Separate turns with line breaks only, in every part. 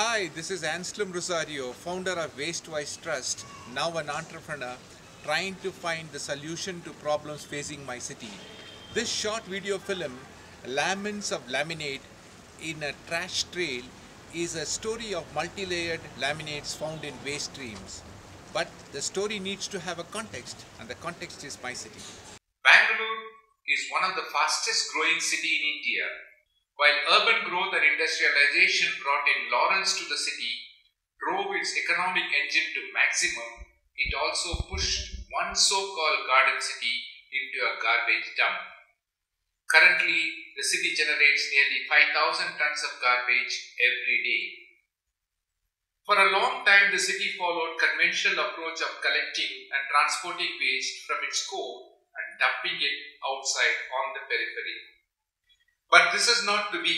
Hi, this is Anselm Rosario, founder of Wastewise Trust, now an entrepreneur trying to find the solution to problems facing my city. This short video film, Laments of Laminate in a Trash Trail, is a story of multi-layered laminates found in waste streams. But the story needs to have a context, and the context is my city. Bangalore is one of the fastest growing city in India. While urban growth and industrialization brought in laurels to the city, drove its economic engine to maximum, it also pushed one so-called garden city into a garbage dump. Currently, the city generates nearly 5,000 tons of garbage every day. For a long time, the city followed conventional approach of collecting and transporting waste from its core and dumping it outside on the periphery. But this is not to be.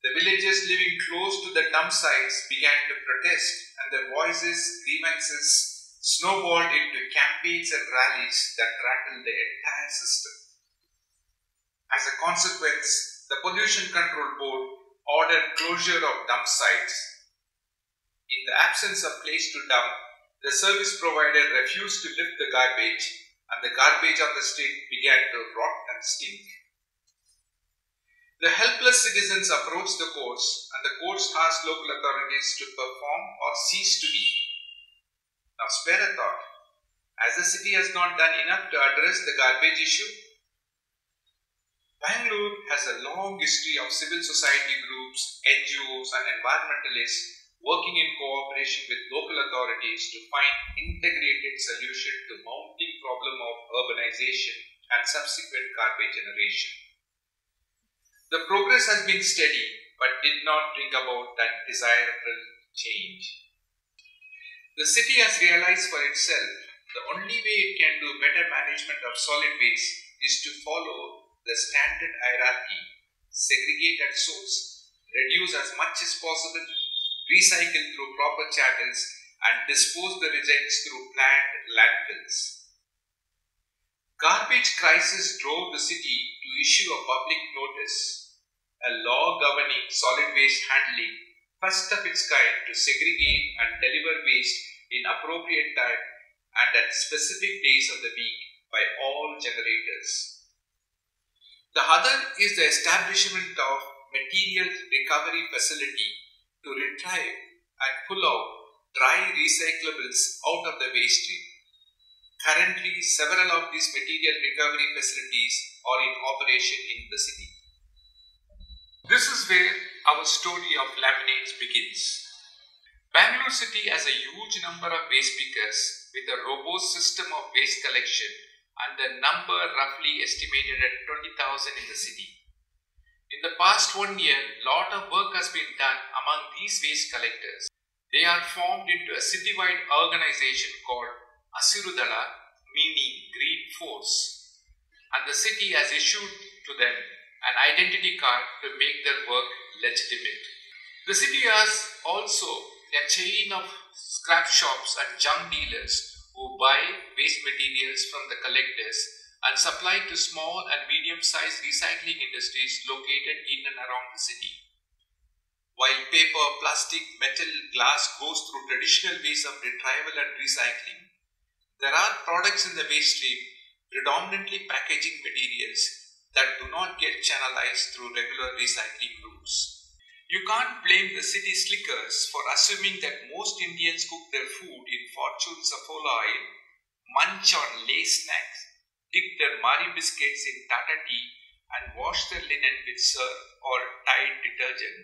The villagers living close to the dump sites began to protest, and their voices, grievances snowballed into campaigns and rallies that rattled the entire system. As a consequence, the Pollution Control Board ordered closure of dump sites. In the absence of place to dump, the service provider refused to lift the garbage, and the garbage on the street began to rot and stink. The helpless citizens approached the courts, and the courts asked local authorities to perform or cease to be. Now spare a thought. As the city has not done enough to address the garbage issue, Bangalore has a long history of civil society groups, NGOs and environmentalists working in cooperation with local authorities to find integrated solution to mounting problem of urbanization and subsequent garbage generation. The progress has been steady, but did not bring about that desirable change. The city has realized for itself the only way it can do better management of solid waste is to follow the standard hierarchy, segregate at source, reduce as much as possible, recycle through proper channels, and dispose the rejects through planned landfills. Garbage crisis drove the city to issue a public notice, a law governing solid waste handling, first of its kind to segregate and deliver waste in appropriate time and at specific days of the week by all generators. The other is the establishment of material recovery facility to retrieve and pull out dry recyclables out of the waste stream. Currently, several of these material recovery facilities are in operation in the city. This is where our story of laminates begins. Bangalore city has a huge number of waste pickers with a robust system of waste collection, and the number roughly estimated at 20,000 in the city. In the past 1 year, lot of work has been done among these waste collectors. They are formed into a citywide organization called Hasirudala, meaning Green Force, and the city has issued to them an identity card to make their work legitimate. The city has also a chain of scrap shops and junk dealers who buy waste materials from the collectors and supply to small and medium-sized recycling industries located in and around the city. While paper, plastic, metal, glass goes through traditional ways of retrieval and recycling, there are products in the waste stream, predominantly packaging materials, that do not get channelized through regular recycling routes. You can't blame the city slickers for assuming that most Indians cook their food in Fortune Saffola oil, munch on Lays snacks, dip their Marie biscuits in Tata tea, and wash their linen with Surf or Tide detergent.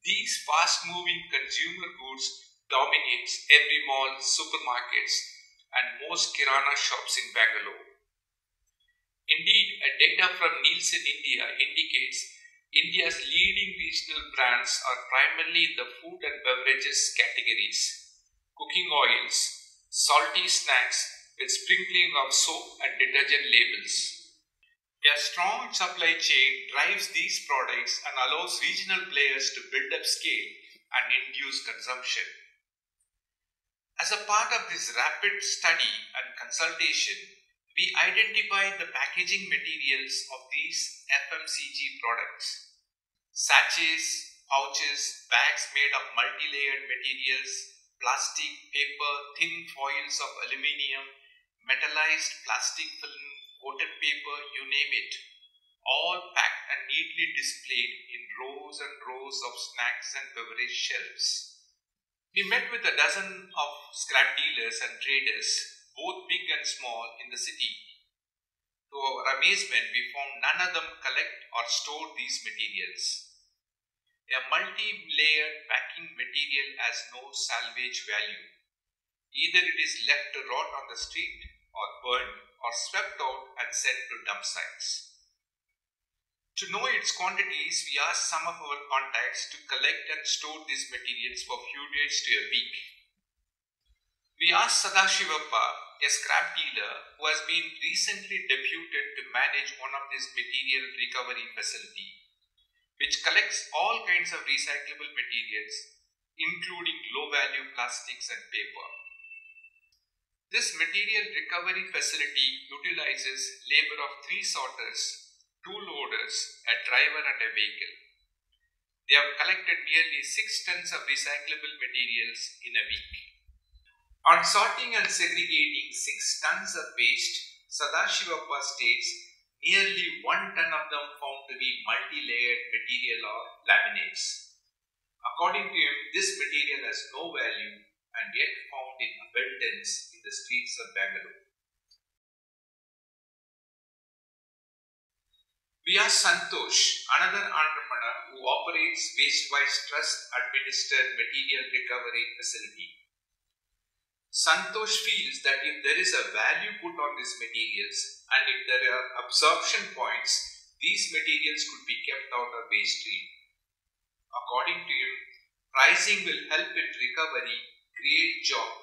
These fast-moving consumer goods dominates every mall, supermarkets, and most kirana shops in Bangalore. Indeed, a data from Nielsen India indicates India's leading regional brands are primarily in the food and beverages categories: cooking oils, salty snacks with sprinkling of soap and detergent labels. A strong supply chain drives these products and allows regional players to build up scale and induce consumption. As a part of this rapid study and consultation, we identified the packaging materials of these FMCG products: sachets, pouches, bags made of multi-layered materials, plastic, paper, thin foils of aluminium, metallized plastic film, coated paper, you name it, all packed and neatly displayed in rows and rows of snacks and beverage shelves. We met with a dozen of scrap dealers and traders, both big and small, in the city. To our amazement, we found none of them collect or store these materials. A multi-layered packing material has no salvage value. Either it is left to rot on the street, or burned, or swept out and sent to dump sites. To know its quantities, we asked some of our contacts to collect and store these materials for few days to a week. We asked Sadashivappa, a scrap dealer who has been recently deputed to manage one of these material recovery facility, which collects all kinds of recyclable materials, including low-value plastics and paper. This material recovery facility utilizes labor of 3 sorters, 2 loaders, a driver and a vehicle. They have collected nearly 6 tons of recyclable materials in a week. On sorting and segregating 6 tons of waste, Sadashivappa states nearly 1 ton of them found to be multi-layered material or laminates. According to him, this material has no value and yet found in abundance in the streets of Bangalore. We asked Santosh, another entrepreneur who operates Wastewise Trust administered material recovery facility. Santosh feels that if there is a value put on these materials and if there are absorption points, these materials could be kept out of waste stream. According to him, pricing will help in recovery, create job,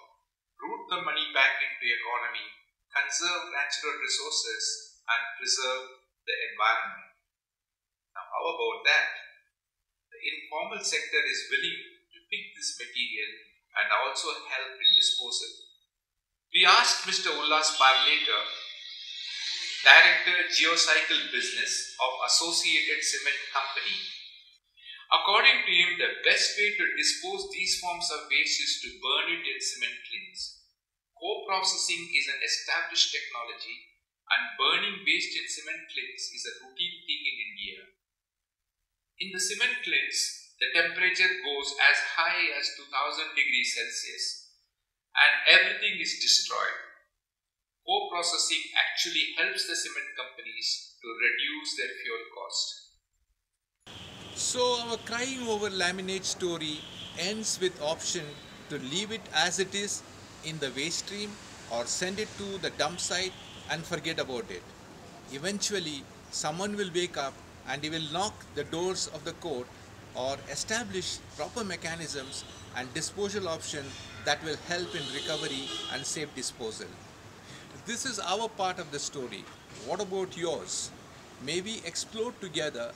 route the money back into economy, conserve natural resources and preserve the environment. Now, how about that? The informal sector is willing to pick this material and also help in disposal. We asked Mr. Ullas Parleter, Director Geocycle Business of Associated Cement Company. According to him, the best way to dispose these forms of waste is to burn it in cement kilns. Co-processing is an established technology and burning waste in cement kilns is a routine thing in India. In the cement kilns, the temperature goes as high as 2000 degrees Celsius and everything is destroyed. Co-processing actually helps the cement companies to reduce their fuel cost.
So our crying over laminate story ends with option to leave it as it is in the waste stream or send it to the dump site and forget about it. Eventually, someone will wake up and he will knock the doors of the court or establish proper mechanisms and disposal option that will help in recovery and safe disposal. This is our part of the story. What about yours? May we explore together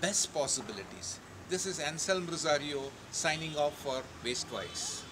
best possibilities. This is Anselm Rosario signing off for Wastewise.